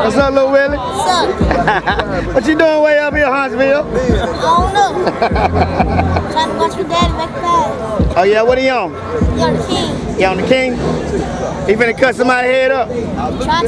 What's up, Lil Willie? What's up? What you doing way up here, Huntsville? I don't know. Trying to watch my daddy make fast. Oh yeah, what are you on? He on the king. You on the king? He finna cut somebody's head up? Try to.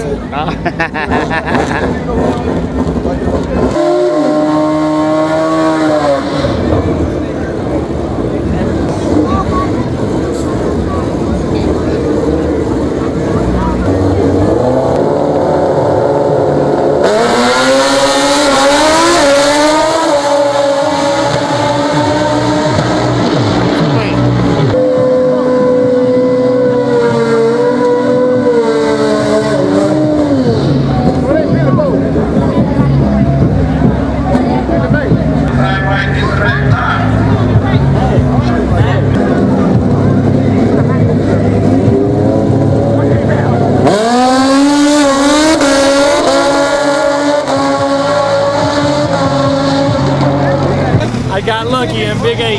I got lucky in Big 8.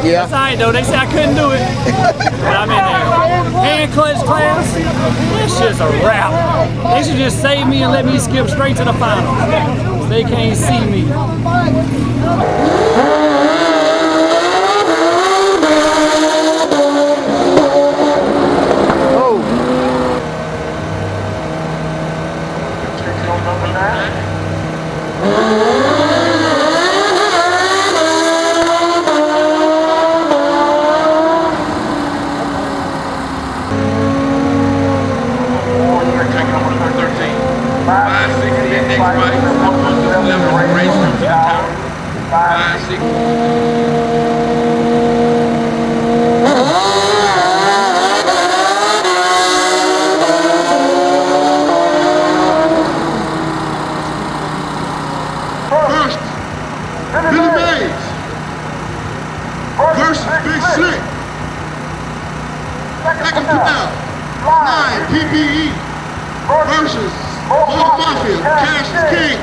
Yeah. That's alright though, they said I couldn't do it. But I'm in there. Hand clutch class, this shit's a wrap. They should just save me and let me skip straight to the finals. They can't see me. Flyin PPE versus Old Mafia, Cash is King.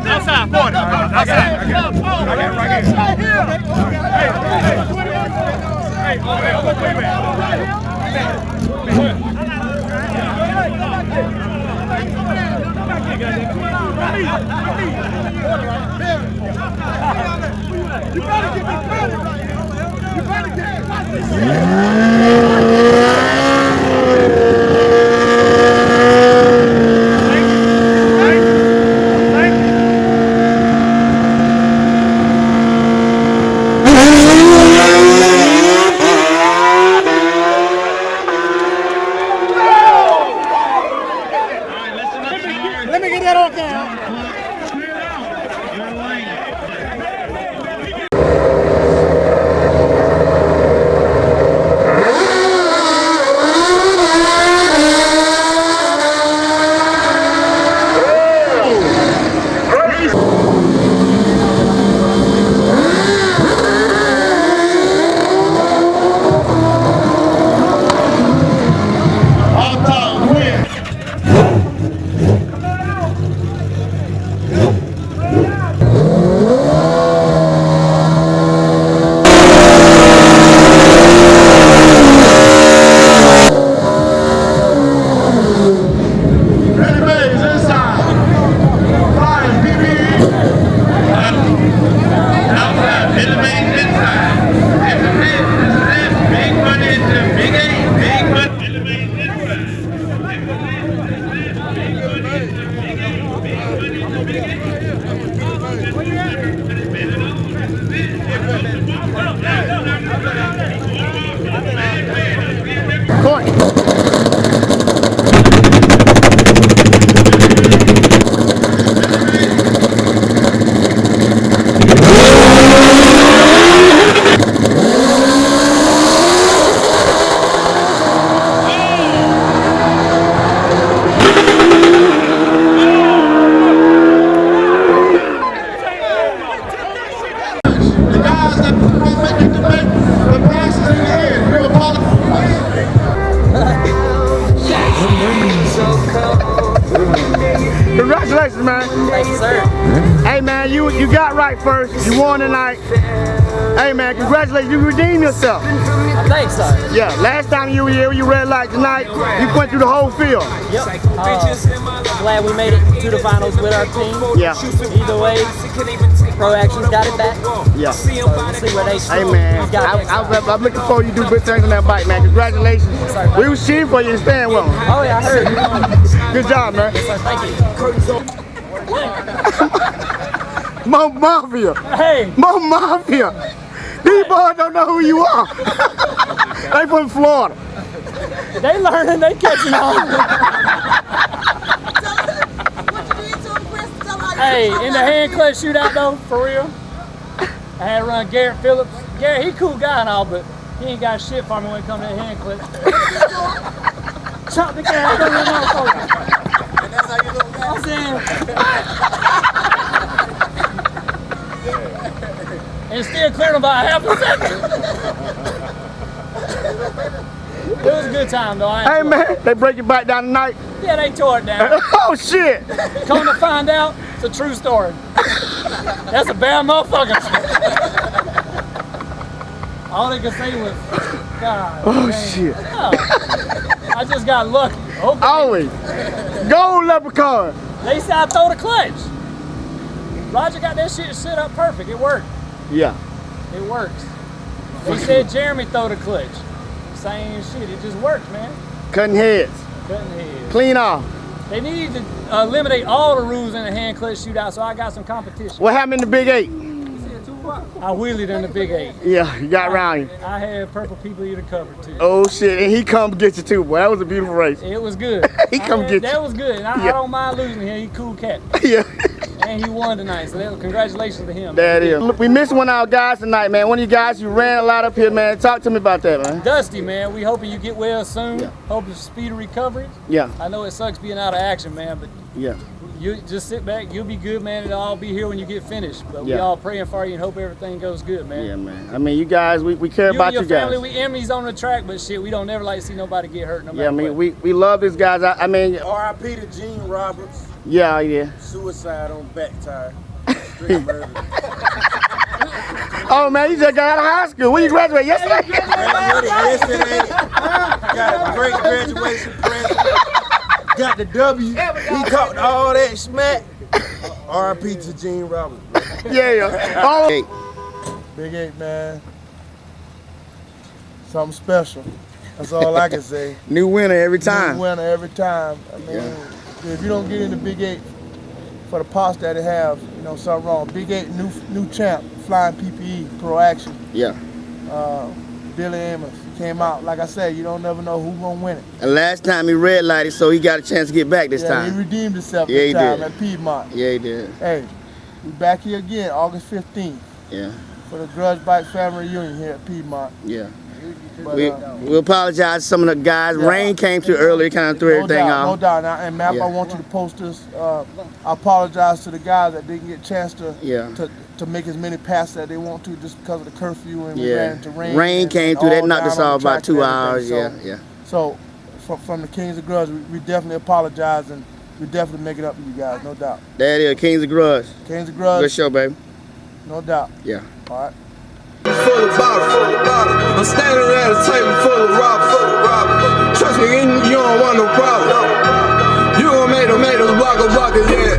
Outside, 40. You better get this credit right here. You better get this Let me get that on camera. Congratulations, man. Thank you, sir. Hey, man, you got right first. You won tonight. Hey, man, congratulations. You redeemed yourself. Thanks, sir. Yeah, last time you were here, you red light. Tonight, you went through the whole field. Yep. Glad we made it to the finals with our team. Yeah. Either way, Pro Action's got it back. Yeah. So we'll see where they Hey, man, I'm looking forward to you do good things on that bike, man. Congratulations. We was cheering for you and staying well. Oh, yeah, I heard. Good job, man. Yes, sir. Thank you. Mo Mafia. Hey. Mo Mafia. These boys don't know who you are. They from Florida. They learning, they catching on. Hey, in the hand clutch shootout though, for real, I had to run Garrett Phillips. Garrett, he cool guy and all, but he ain't got shit for me when it comes to that hand clutch. Chop the gas, don't let motherfucker. And that's how you look back? I'm saying. And still cleared him by half a second. It was a good time though. Hey man, they break your bike down tonight? Yeah, they tore it down. Oh shit! Come to find out, it's a true story. That's a bad motherfucker. All they could say was, God. Oh dang. shit! Oh, I just got lucky. Okay. Always. Gold leprechaun. They said I throw the clutch. Roger got that shit set up perfect. It worked. Yeah. It works. They said Jeremy throw the clutch. Same shit. It just works, man. Cutting heads. Cutting heads. Clean off. They need to eliminate all the rules in the hand clutch shootout, so I got some competition. What happened in the Big 8? What I wheelied in the Big 8. Yeah, you got around you. I had purple people eater covered too. Oh shit, and he come get you too, boy. That was a beautiful race. It was good. He come get you. That was good. I don't mind losing him. He cool cat. Yeah. And he won tonight, so congratulations to him. That is. Look, we missed one of our guys tonight, man. One of you guys, you ran a lot up here, man. Talk to me about that, man. Dusty, man, we hoping you get well soon. Yeah. Hope you speedy recovery. Yeah. I know it sucks being out of action, man, but Yeah. you just sit back. You'll be good, man. It'll all be here when you get finished. But we Yeah. all praying for you and hope everything goes good, man. Yeah, man. I mean, you guys, we care You about and your you guys. family, we enemies on the track, but shit, we don't never like to see nobody get hurt. No matter Yeah, I mean, what. we love these guys. I mean, R.I.P. to Gene Roberts. yeah. Suicide on back tire. Street murder. Oh, man, you just got out of high school. When you graduated yesterday? Graduated yesterday. Got a great graduation present. Got the W. He talked all that smack. R.I.P. to Gene Roberts. Yeah. Oh. Big 8, man. Something special. That's all I can say. New winner every time. New winner every time. I mean, if you don't get in the Big 8 for the parts that it have, you know, something wrong. Big 8, new champ, Flyin PPE, Pro Action. Yeah. Billy Amos came out. Like I said, you don't never know who's gonna win it. And last time he red lighted, so he got a chance to get back this He time. redeemed himself Yeah, this he time did. at Piedmont. Yeah, he did. Hey, we back here again, August 15th, Yeah. for the Grudge Bike Family Reunion here at Piedmont. Yeah. But, We apologize to some of the guys. Yeah. Rain came through early, kind of threw everything No off. doubt. And Map, Yeah. I want you to post this. I apologize to the guys that didn't get a chance to make as many passes that they want to just because of the curfew and we ran into rain. Rain came through. That all knocked us down on off the about track and 2 everything. hours. Yeah. So from the Kings of Grudge, we definitely apologize and we definitely make it up to you guys, no doubt. That is Kings of Grudge. Kings of Grudge. Good show, baby. No doubt. Yeah. All right. Full of bottles. I'm standing at a table full of robbers. Trust me, you don't want no problem. You gon' make them block, yeah.